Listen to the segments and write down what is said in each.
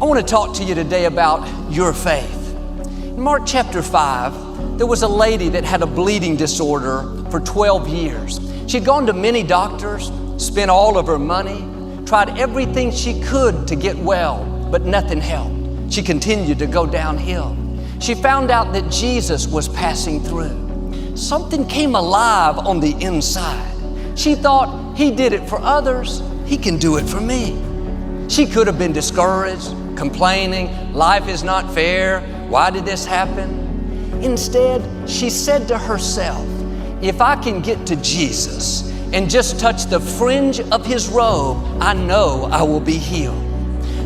I want to talk to you today about your faith. In Mark chapter 5, there was a lady that had a bleeding disorder for 12 years. She'd gone to many doctors, spent all of her money, tried everything she could to get well, but nothing helped. She continued to go downhill. She found out that Jesus was passing through. Something came alive on the inside. She thought, He did it for others, He can do it for me. She could have been discouraged, complaining, life is not fair, why did this happen? Instead, she said to herself, if I can get to Jesus and just touch the fringe of His robe, I know I will be healed.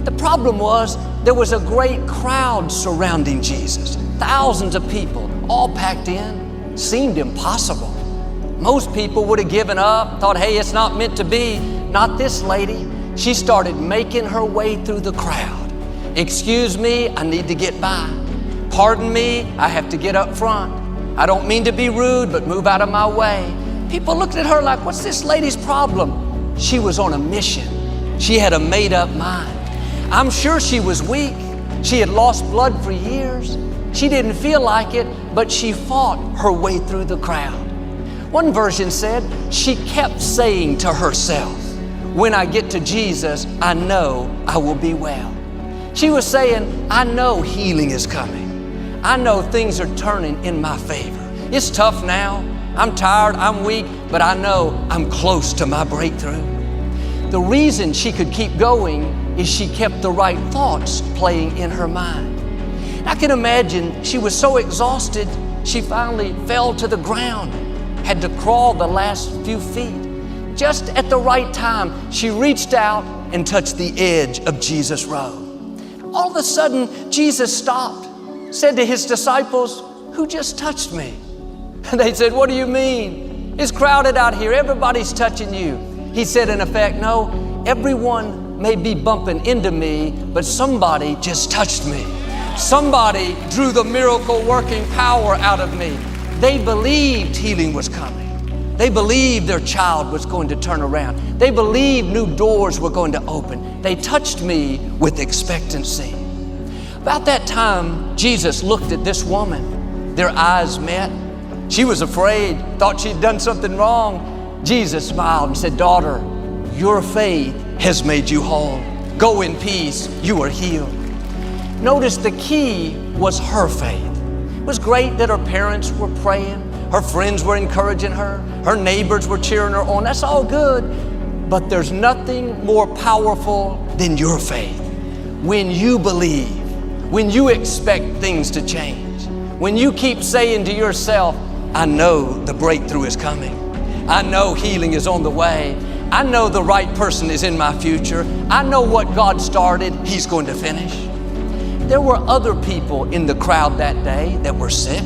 The problem was there was a great crowd surrounding Jesus. Thousands of people, all packed in, seemed impossible. Most people would have given up, thought, hey, it's not meant to be. Not this lady. She started making her way through the crowd. Excuse me, I need to get by. Pardon me, I have to get up front. I don't mean to be rude, but move out of my way. People looked at her like, what's this lady's problem? She was on a mission. She had a made-up mind. I'm sure she was weak. She had lost blood for years. She didn't feel like it, but she fought her way through the crowd. One version said, she kept saying to herself, when I get to Jesus, I know I will be well. She was saying, I know healing is coming. I know things are turning in my favor. It's tough now. I'm tired, I'm weak, but I know I'm close to my breakthrough. The reason she could keep going is she kept the right thoughts playing in her mind. I can imagine she was so exhausted, she finally fell to the ground, had to crawl the last few feet. Just at the right time, she reached out and touched the edge of Jesus' robe. All of a sudden, Jesus stopped, said to His disciples, who just touched me? And they said, what do you mean? It's crowded out here. Everybody's touching you. He said, in effect, no, everyone may be bumping into me, but somebody just touched me. Somebody drew the miracle working power out of me. They believed healing was coming. They believed their child was going to turn around. They believed new doors were going to open. They touched me with expectancy. About that time, Jesus looked at this woman. Their eyes met. She was afraid, thought she'd done something wrong. Jesus smiled and said, daughter, your faith has made you whole. Go in peace, you are healed. Notice the key was her faith. It was great that her parents were praying. Her friends were encouraging her. Her neighbors were cheering her on. That's all good. But there's nothing more powerful than your faith. When you believe, when you expect things to change, when you keep saying to yourself, I know the breakthrough is coming. I know healing is on the way. I know the right person is in my future. I know what God started, He's going to finish. There were other people in the crowd that day that were sick.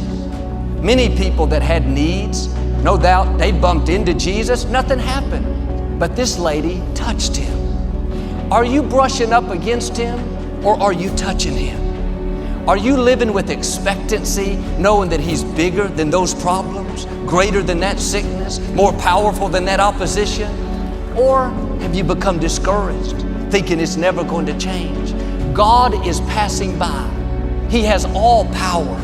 Many people that had needs. No doubt they bumped into Jesus, nothing happened. But this lady touched Him. Are you brushing up against Him or are you touching Him? Are you living with expectancy, knowing that He's bigger than those problems, greater than that sickness, more powerful than that opposition? Or have you become discouraged, thinking it's never going to change? God is passing by. He has all power.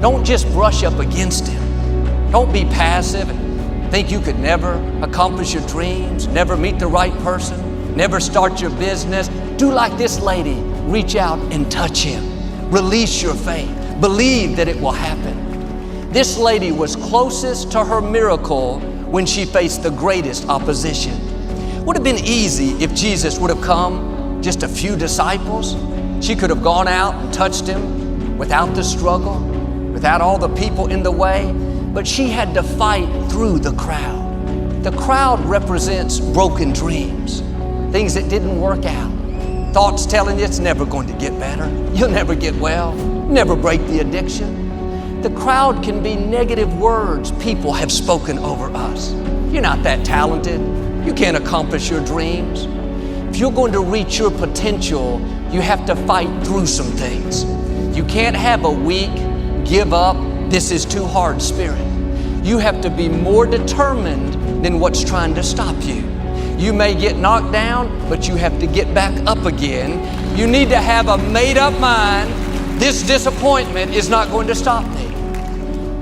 Don't just brush up against Him. Don't be passive and think you could never accomplish your dreams, never meet the right person, never start your business. Do like this lady. Reach out and touch Him. Release your faith. Believe that it will happen. This lady was closest to her miracle when she faced the greatest opposition. Would have been easy if Jesus would have come, just a few disciples. She could have gone out and touched Him without the struggle, without all the people in the way, but she had to fight through the crowd. The crowd represents broken dreams, things that didn't work out, thoughts telling you it's never going to get better, you'll never get well, never break the addiction. The crowd can be negative words people have spoken over us. You're not that talented, you can't accomplish your dreams. If you're going to reach your potential, you have to fight through some things. You can't have a weak, give up, this is too hard spirit. You have to be more determined than what's trying to stop you. You may get knocked down, but you have to get back up again. You need to have a made-up mind. This disappointment is not going to stop me.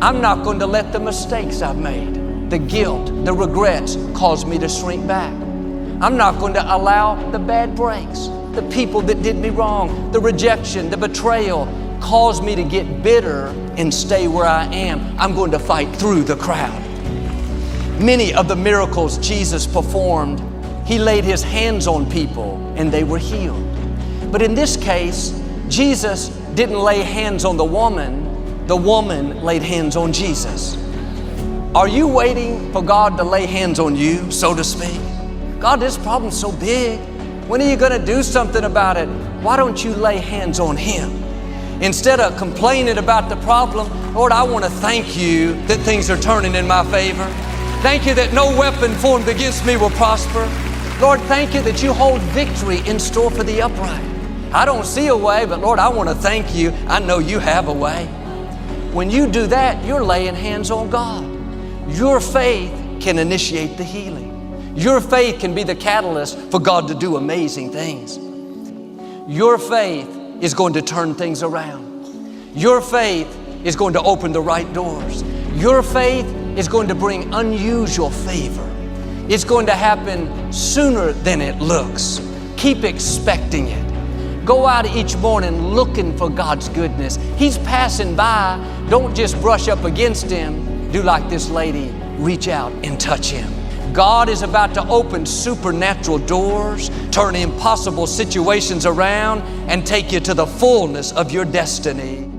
I'm not going to let the mistakes I've made, the guilt, the regrets cause me to shrink back. I'm not going to allow the bad breaks, the people that did me wrong, the rejection, the betrayal, cause me to get bitter and stay where I am. I'm going to fight through the crowd. Many of the miracles Jesus performed, He laid His hands on people and they were healed. But in this case, Jesus didn't lay hands on the woman laid hands on Jesus. Are you waiting for God to lay hands on you, so to speak? God, this problem's so big. When are you going to do something about it? Why don't you lay hands on Him? Instead of complaining about the problem, Lord, I want to thank You that things are turning in my favor. Thank You that no weapon formed against me will prosper. Lord, thank You that You hold victory in store for the upright. I don't see a way, but Lord, I want to thank You. I know You have a way. When you do that, you're laying hands on God. Your faith can initiate the healing. Your faith can be the catalyst for God to do amazing things. Your faith is going to turn things around. Your faith is going to open the right doors. Your faith is going to bring unusual favor. It's going to happen sooner than it looks. Keep expecting it. Go out each morning looking for God's goodness. He's passing by. Don't just brush up against Him. Do like this lady, reach out and touch Him. God is about to open supernatural doors, turn impossible situations around, and take you to the fullness of your destiny.